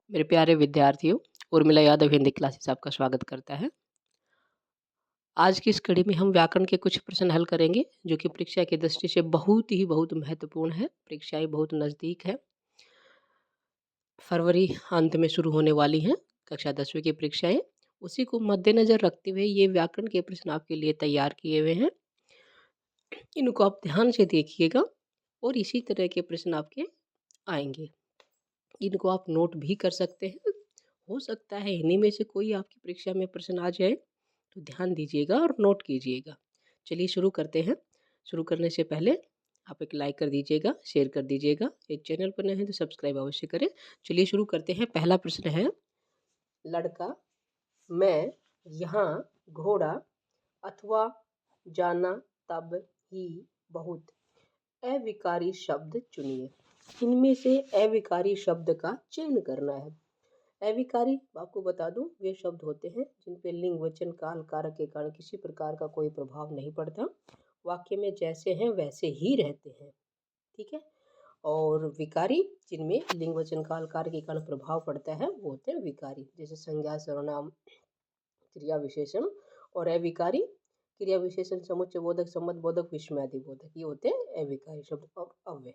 मेरे प्यारे विद्यार्थियों, उर्मिला यादव हिंदी क्लासेस आपका स्वागत करता है। आज की इस कड़ी में हम व्याकरण के कुछ प्रश्न हल करेंगे जो कि परीक्षा की दृष्टि से बहुत महत्वपूर्ण है। परीक्षाएं बहुत नज़दीक है, फरवरी अंत में शुरू होने वाली हैं कक्षा 10वीं की परीक्षाएं। उसी को मद्देनज़र रखते हुए ये व्याकरण के प्रश्न आपके लिए तैयार किए हुए हैं। इनको आप ध्यान से देखिएगा और इसी तरह के प्रश्न आपके आएंगे। इनको आप नोट भी कर सकते हैं। हो सकता है इन्हीं में से कोई आपकी परीक्षा में प्रश्न आ जाए, तो ध्यान दीजिएगा और नोट कीजिएगा। चलिए शुरू करते हैं। शुरू करने से पहले आप एक लाइक कर दीजिएगा, शेयर कर दीजिएगा। एक चैनल पर नए हैं तो सब्सक्राइब अवश्य करें। चलिए शुरू करते हैं। पहला प्रश्न है, लड़का, मैं, यहाँ, घोड़ा अथवा जाना, तब, ही, बहुत। अविकारी शब्द चुनिए। इनमें से अविकारी शब्द का चयन करना है। अविकारी आपको बता दूं, वे शब्द होते हैं जिन पे लिंग, वचन, काल, कारक के कारण किसी प्रकार का कोई प्रभाव नहीं पड़ता, वाक्य में जैसे हैं वैसे ही रहते हैं। ठीक है। और विकारी, जिनमें लिंग, वचन, काल, कारक के कारण प्रभाव पड़ता है, वो होते हैं विकारी, जैसे संज्ञा, सर्वनाम, क्रिया विशेषण। और अविकारी, क्रिया विशेषण, समुच्चय बोधक, संबंध बोधक, विस्मयादि बोधक, ये होते हैं अविकारी शब्द। और अव्यय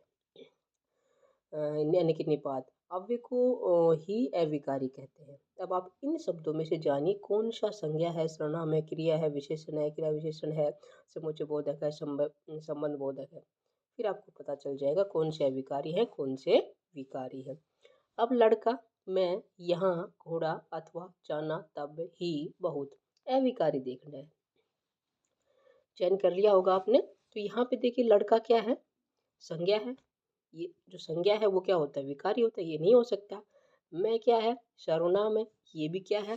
यानी कि निपात, अव्यय को ही अविकारी कहते हैं। अब आप इन शब्दों में से जानिए कौन सा संज्ञा है, सर्वनाम है, क्रिया है, विशेषण है, क्रिया विशेषण है, समुच्चय बोधक है, संबंध बोधक है। फिर आपको पता चल जाएगा कौन से अविकारी है, कौन से विकारी है। अब लड़का, मैं, यहाँ, घोड़ा अथवा जाना, तब, ही, बहुत, अविकारी देखना है। चयन कर लिया होगा आपने। तो यहाँ पे देखिए, लड़का क्या है, संज्ञा है। ये जो संज्ञा है वो क्या होता है, विकारी होता है, ये नहीं हो सकता। मैं क्या है, सर्वनाम है, ये भी क्या है,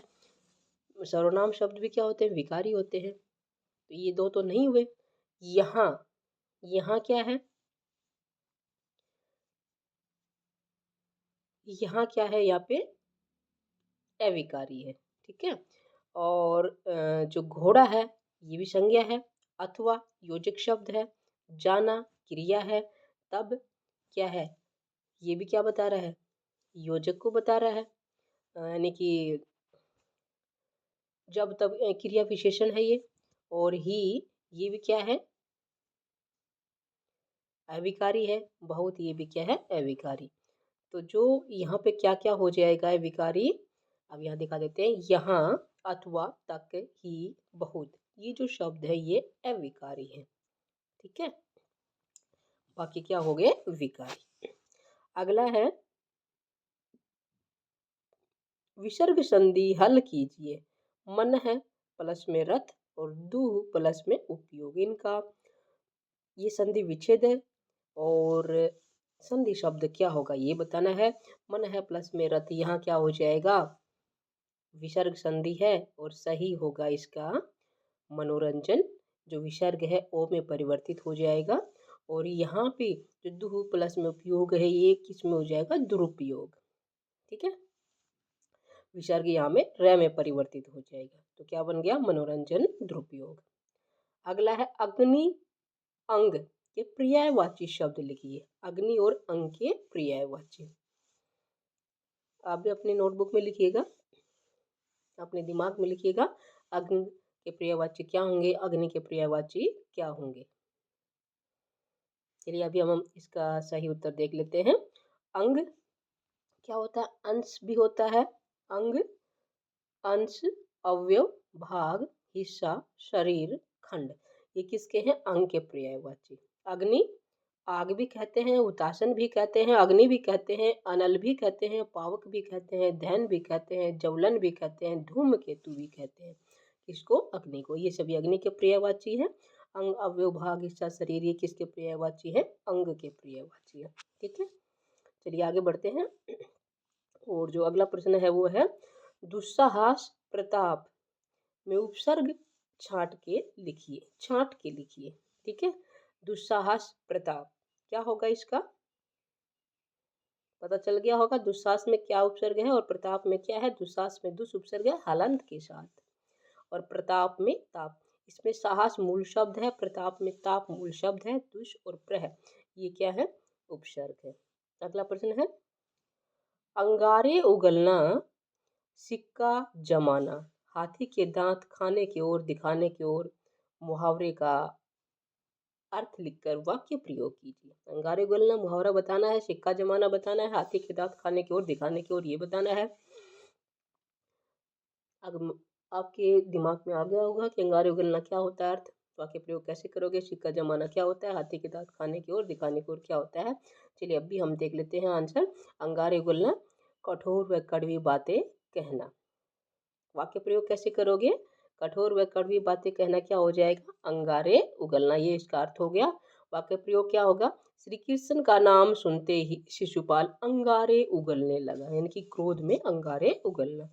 सर्वनाम शब्द भी क्या होते हैं, विकारी होते हैं। तो ये दो तो नहीं हुए। यहाँ, यहाँ क्या है, यहाँ क्या है, यहाँ पे अविकारी है। ठीक है। और जो घोड़ा है, ये भी संज्ञा है, अथवा योजक शब्द है, जाना क्रिया है, तब क्या है, ये भी क्या बता रहा है, योजक को बता रहा है। यानी कि जब तब क्रिया विशेषण है ये। और ही, ये भी क्या है, अविकारी है। बहुत, ये भी क्या है, अविकारी। तो जो यहाँ पे क्या क्या हो जाएगा अविकारी, अब यहाँ दिखा देते हैं। यहाँ, अथवा, तक, ही, बहुत, ये जो शब्द है ये अविकारी है। ठीक है। बाकी क्या हो गए, विकारी। अगला है, विसर्ग संधि हल कीजिए। मन है प्लस में रथ और दुह प्लस में उपयोग, इनका ये संधि विच्छेद है। और संधि शब्द क्या होगा ये बताना है। मन है प्लस में रथ, यहाँ क्या हो जाएगा, विसर्ग संधि है और सही होगा इसका मनोरंजन। जो विसर्ग है ओ में परिवर्तित हो जाएगा। और यहाँ पे जो दुह प्लस में उपयोग है ये किस में हो जाएगा, दुरुपयोग। ठीक है। विसर्ग यहाँ में र में परिवर्तित हो जाएगा, तो क्या बन गया, मनोरंजन, दुरुपयोग। अगला है, अग्नि अंग के पर्यायवाची शब्द लिखिए। अग्नि और अंग के पर्यायवाची आप भी अपनी नोटबुक में लिखिएगा, अपने दिमाग में लिखिएगा। अग्नि के पर्यायवाची क्या होंगे, अग्नि के पर्यायवाची क्या होंगे। चलिए अभी हम इसका सही उत्तर देख लेते हैं। अंग क्या होता है, अंश भी होता है। अंग, अंश, अवयव, भाग, हिस्सा, शरीर, खंड, ये किसके हैं, अंग के पर्यायवाची। अग्नि, आग भी कहते हैं, हुताशन भी कहते हैं, अग्नि भी कहते हैं, अनल भी कहते हैं, पावक भी कहते हैं, धैन भी कहते हैं, ज्वलन भी कहते हैं, धूमकेतु भी कहते हैं। किसको, अग्नि को। ये सभी अग्नि के पर्यायवाची है। अंग, अवयव, भाग, हिस्सा, शरीर, ये किसके पर्यायवाची है, अंग के पर्यायवाची है। ठीक है। चलिए आगे बढ़ते हैं। और जो अगला प्रश्न है वो है, दुस्साहस प्रताप में उपसर्ग छांट के लिखिए। छांट के लिखिए। ठीक है। दुस्साहस प्रताप क्या होगा, इसका पता चल गया होगा। दुस्साहस में क्या उपसर्ग है और प्रताप में क्या है। दुस्साहस में दुस उपसर्ग है हलंत के साथ, और प्रताप में ताप। इसमें साहस मूल शब्द है, प्रताप में ताप मूल शब्द है, दुष और प्रह ये क्या है, उपसर्ग है। अगला प्रश्न है, अंगारे उगलना, सिक्का जमाना, हाथी के दांत खाने की ओर दिखाने की ओर, मुहावरे का अर्थ लिखकर वाक्य प्रयोग कीजिए। अंगारे उगलना मुहावरा बताना है, सिक्का जमाना बताना है, हाथी के दांत खाने की ओर दिखाने की ओर ये बताना है। अब आपके दिमाग में आ गया होगा कि अंगारे उगलना क्या होता है, अर्थ वाक्य प्रयोग कैसे करोगे, सिक्का जमाना क्या होता है, हाथी के दांत खाने की ओर दिखाने की ओर क्या होता है। चलिए अब भी हम देख लेते हैं आंसर। अंगारे उगलना, कठोर व कड़वी बातें कहना। वाक्य प्रयोग कैसे करोगे, कठोर व कड़वी बातें कहना क्या हो जाएगा, अंगारे उगलना, ये इसका अर्थ हो गया। वाक्य प्रयोग क्या होगा, श्री कृष्ण का नाम सुनते ही शिशुपाल अंगारे उगलने लगा, यानी कि क्रोध में अंगारे उगलना,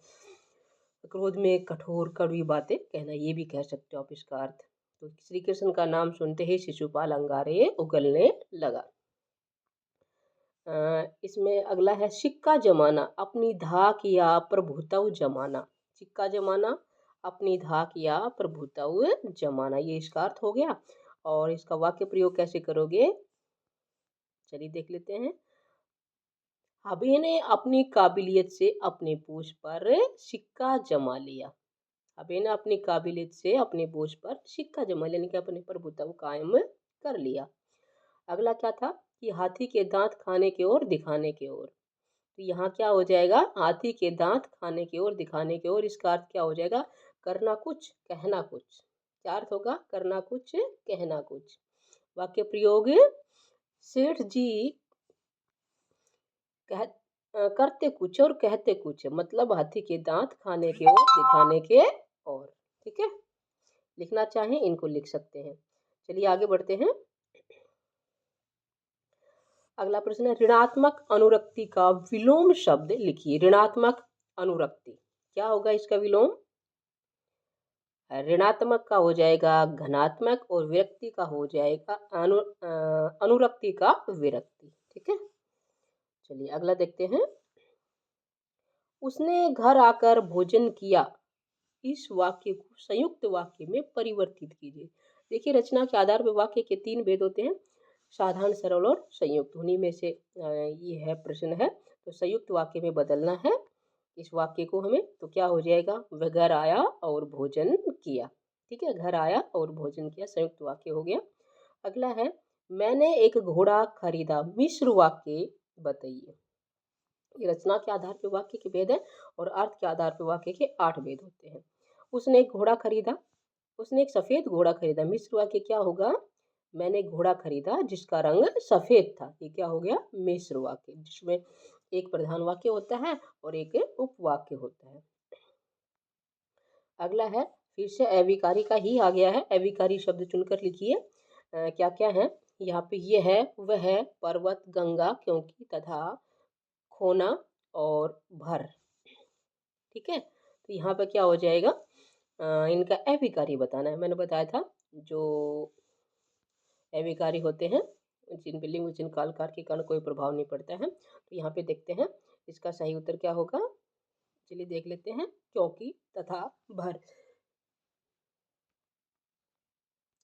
क्रोध में कठोर कड़वी बातें कहना, ये भी कह सकते हो आप इसका अर्थ। तो श्री कृष्ण का नाम सुनते ही शिशुपाल अंगारे उगलने लगा। इसमें अगला है सिक्का जमाना, अपनी धाक या प्रभुत्व जमाना। सिक्का जमाना, अपनी धाक या प्रभुत्व जमाना, ये इसका अर्थ हो गया। और इसका वाक्य प्रयोग कैसे करोगे, चलिए देख लेते हैं। अभी ने अपनी काबिलियत से अपने बोझ पर सिक्का जमा लिया। अभी ने अपनी काबिलियत से अपने बोझ पर सिक्का जमा लिया, यानी कि अपने प्रभुत्व कायम कर लिया। अगला क्या था कि हाथी के दांत खाने की ओर दिखाने की ओर, तो यहाँ क्या हो जाएगा, हाथी के दांत खाने की ओर दिखाने की ओर, इसका अर्थ क्या हो जाएगा, करना कुछ कहना कुछ। क्या अर्थ होगा, करना कुछ कहना कुछ। वाक्य प्रयोग, सेठ जी करते कुछ और कहते कुछ, मतलब हाथी के दांत खाने की ओर दिखाने के और। ठीक है, लिखना चाहें इनको लिख सकते हैं। चलिए आगे बढ़ते हैं। अगला प्रश्न है, ऋणात्मक अनुरक्ति का विलोम शब्द लिखिए। ऋणात्मक अनुरक्ति क्या होगा, इसका विलोम, ऋणात्मक का हो जाएगा घनात्मक और विरक्ति का हो जाएगा अनुरक्ति का विरक्ति। ठीक है, चलिए अगला देखते हैं। उसने घर आकर भोजन किया, इस वाक्य को संयुक्त वाक्य में परिवर्तित कीजिए। देखिए रचना के आधार पर वाक्य के 3 भेद होते हैं, साधारण, सरल और संयुक्त। उन्हीं में से ये है प्रश्न है, तो संयुक्त वाक्य में बदलना है इस वाक्य को हमें। तो क्या हो जाएगा, वह घर आया और भोजन किया। ठीक है, घर आया और भोजन किया संयुक्त वाक्य हो गया। अगला है, मैंने एक घोड़ा खरीदा, मिश्र वाक्य बताइए। ये रचना के आधार पर वाक्य के भेद है और अर्थ के आधार पर वाक्य के 8 भेद होते हैं। उसने एक घोड़ा खरीदा, उसने एक सफेद घोड़ा खरीदा, मिश्र वाक्य क्या होगा, मैंने एक घोड़ा खरीदा जिसका रंग सफेद था, ये क्या हो गया, मिश्र वाक्य, जिसमें एक प्रधान वाक्य होता है और एक उपवाक्य होता है। अगला है, फिर से अविकारी का ही आ गया है, अविकारी शब्द चुनकर लिखिए। क्या क्या है यहाँ पे, ये है, वह है, पर्वत, गंगा, क्योंकि, तथा, खोना और भर। ठीक है, तो यहाँ पे क्या हो जाएगा, इनका अविकारी बताना है। मैंने बताया था जो अविकारी होते हैं जिन पे लिंग वचन काल कार के कारण कोई प्रभाव नहीं पड़ता है। तो यहाँ पे देखते हैं इसका सही उत्तर क्या होगा, चलिए देख लेते हैं। क्योंकि, तथा, भर,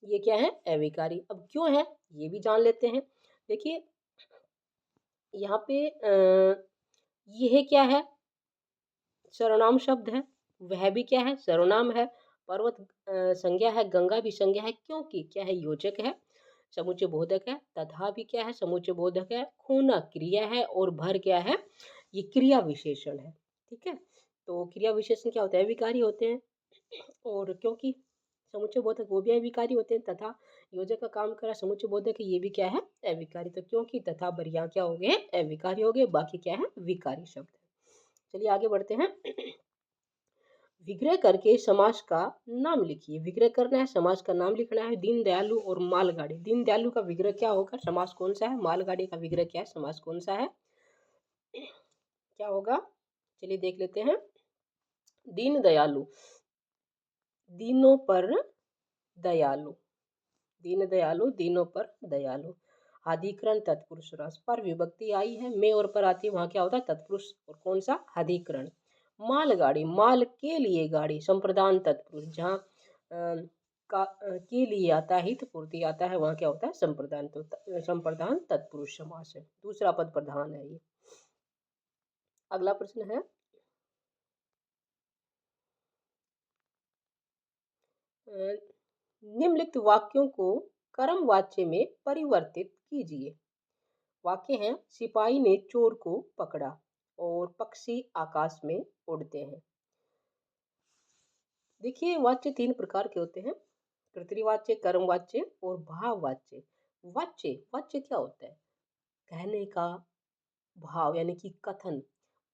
ये क्या है, अविकारी। अब क्यों है ये भी जान लेते हैं। देखिए यहाँ पे यह क्या है, सर्वनाम शब्द है, वह भी क्या है, सर्वनाम है। पर्वत संज्ञा है, गंगा भी संज्ञा है, क्योंकि क्या है, योजक है, समुच्चय बोधक है, तथा भी क्या है, समुच्चय बोधक है, खूना क्रिया है और भर क्या है, ये क्रिया विशेषण है। ठीक है, तो क्रिया विशेषण क्या होता है, विकारी होते हैं, और क्योंकि समुच्चय बोधक वो भी अविकारी होते हैं, तथा योजक का काम करा समुच्चय बोधक ये भी क्या है, अविकारी। तो क्योंकि, तथा, बरिया क्या हो गए, अविकारी हो गए, बाकी क्या है, विकारी शब्द है। चलिए आगे बढ़ते हैं। विग्रह करके समाज का नाम लिखिए। विग्रह करना है, समाज का नाम लिखना है। दीन दयालु और मालगाड़ी, दीन दयालु का विग्रह क्या होगा, समाज कौन सा है, मालगाड़ी का विग्रह क्या है, समाज कौन सा है, क्या होगा, चलिए देख लेते हैं। दीन दयालु, दीनों पर दयालु, दीन दयालु, दीनों पर दयालु। अधिकरण तत्पुरुष रस, पर विभक्ति आई है, में और पर आती है, वहां क्या होता है, तत्पुरुष, और कौन सा, अधिकरण। मालगाड़ी, माल के लिए गाड़ी, संप्रदान तत्पुरुष, जहाँ के लिए आता है, हित पूर्ति आता है, वहाँ क्या होता है, संप्रदान। तो संप्रदान तत्पुरुष समास है, दूसरा पद प्रधान है ये। अगला प्रश्न है अ, निम्नलिखित वाक्यों को कर्म वाच्य में परिवर्तित कीजिए। वाक्य हैं सिपाही ने चोर को पकड़ा और पक्षी आकाश में उड़ते हैं। देखिए वाच्य तीन प्रकार के होते हैं, कर्तृवाच्य, कर्मवाच्य और भाववाच्य। वाच्य वाच्य क्या होता है? कहने का भाव यानी कि कथन।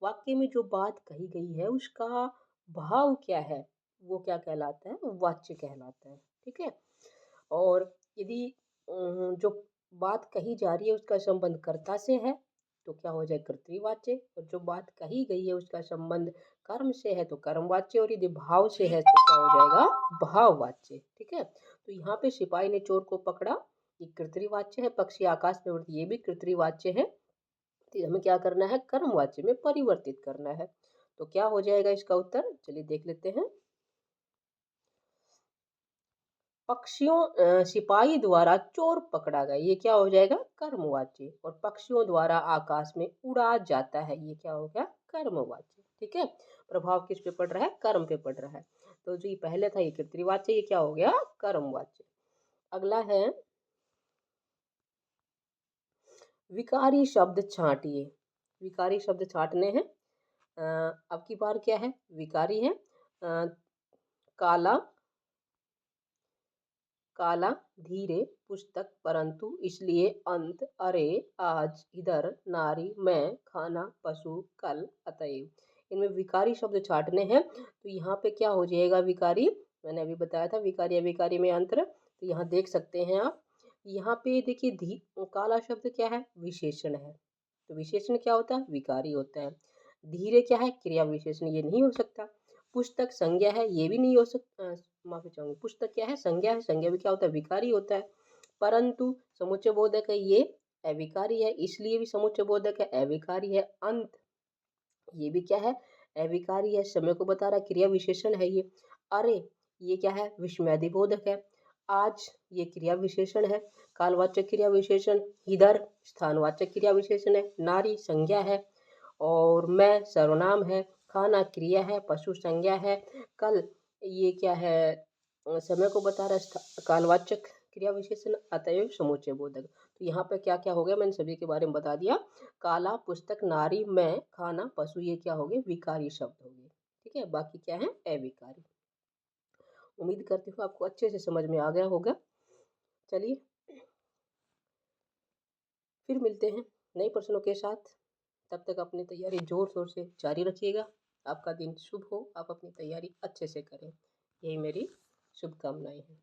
वाक्य में जो बात कही गई है उसका भाव क्या है, वो क्या कहलाता है? वाच्य कहलाता है। ठीक है। और यदि जो बात कही जा रही है उसका संबंध कर्ता से है तो क्या हो जाए? कर्तृवाच्य। और जो बात कही गई है उसका संबंध कर्म से है तो कर्मवाच्य। और यदि भाव से है तो क्या हो जाएगा? भाववाच्य। ठीक है। तो यहाँ पे सिपाही ने चोर को पकड़ा, ये कर्तृवाच्य है। पक्षी आकाश में उड़ती, ये भी कर्तृवाच्य है। तो हमें क्या करना है? कर्मवाच्य में परिवर्तित करना है। तो क्या हो जाएगा इसका उत्तर? चलिए देख लेते हैं। सिपाही द्वारा चोर पकड़ा गया, ये क्या हो जाएगा? कर्मवाच्य। और पक्षियों द्वारा आकाश में उड़ा जाता है, ये क्या हो गया? कर्मवाच्य। ठीक है। प्रभाव किस पे पड़ रहा है? कर्म पे पड़ रहा है। तो जो ये पहले था ये कर्तृवाच्य, ये क्या हो गया? कर्मवाच्य। अगला है विकारी शब्द छांटिए। विकारी शब्द छांटने हैं। अब की बार क्या है? विकारी है। काला, काला, धीरे, पुस्तक, परंतु, इसलिए, अंत, अरे, आज, इधर, नारी, मैं, खाना, पशु, कल, अतएव। इनमें विकारी शब्द छांटने हैं। तो यहाँ पे क्या हो जाएगा? विकारी, मैंने अभी बताया था विकारी अविकारी में अंतर। तो यहाँ देख सकते हैं आप, यहाँ पे देखिए काला शब्द क्या है? विशेषण है। तो विशेषण क्या होता है? विकारी होता है। धीरे क्या है? क्रिया विशेषण, ये नहीं हो सकता। पुस्तक संज्ञा है, ये भी नहीं हो सकता। माफी चाहूंगी, पुस्तक क्या है? संज्ञा है। संज्ञा भी क्या होता है? विकारी होता है। परंतु समुच्चय बोधक है, ये अविकारी है, इसलिए भी समुच्चय बोधक है, अविकारी है। अंत, ये भी क्या है? अविकारी है, समय को बता रहा है, क्रिया विशेषण है ये। अरे, ये क्या है? विस्मयादि बोधक है। आज, ये क्रिया विशेषण है, कालवाचक क्रिया विशेषण। इधर, स्थानवाचक क्रिया विशेषण है। नारी संज्ञा है और मैं सर्वनाम है। खाना क्रिया है, पशु संज्ञा है। कल, ये क्या है? समय को बता रहा है, कालवाचक क्रिया विशेषण। अतएव समुच्चय बोधक। तो यहाँ पे क्या क्या हो गया? मैंने सभी के बारे में बता दिया। काला, पुस्तक, नारी, मैं, खाना, पशु, ये क्या हो गए? विकारी शब्द हो गए। ठीक है। बाकी क्या है? अविकारी। उम्मीद करती हूँ आपको अच्छे से समझ में आ गया होगा। चलिए फिर मिलते हैं नए प्रश्नों के साथ। तब तक अपनी तैयारी जोर शोर से जारी रखिएगा। आपका दिन शुभ हो, आप अपनी तैयारी अच्छे से करें, यही मेरी शुभकामनाएं हैं।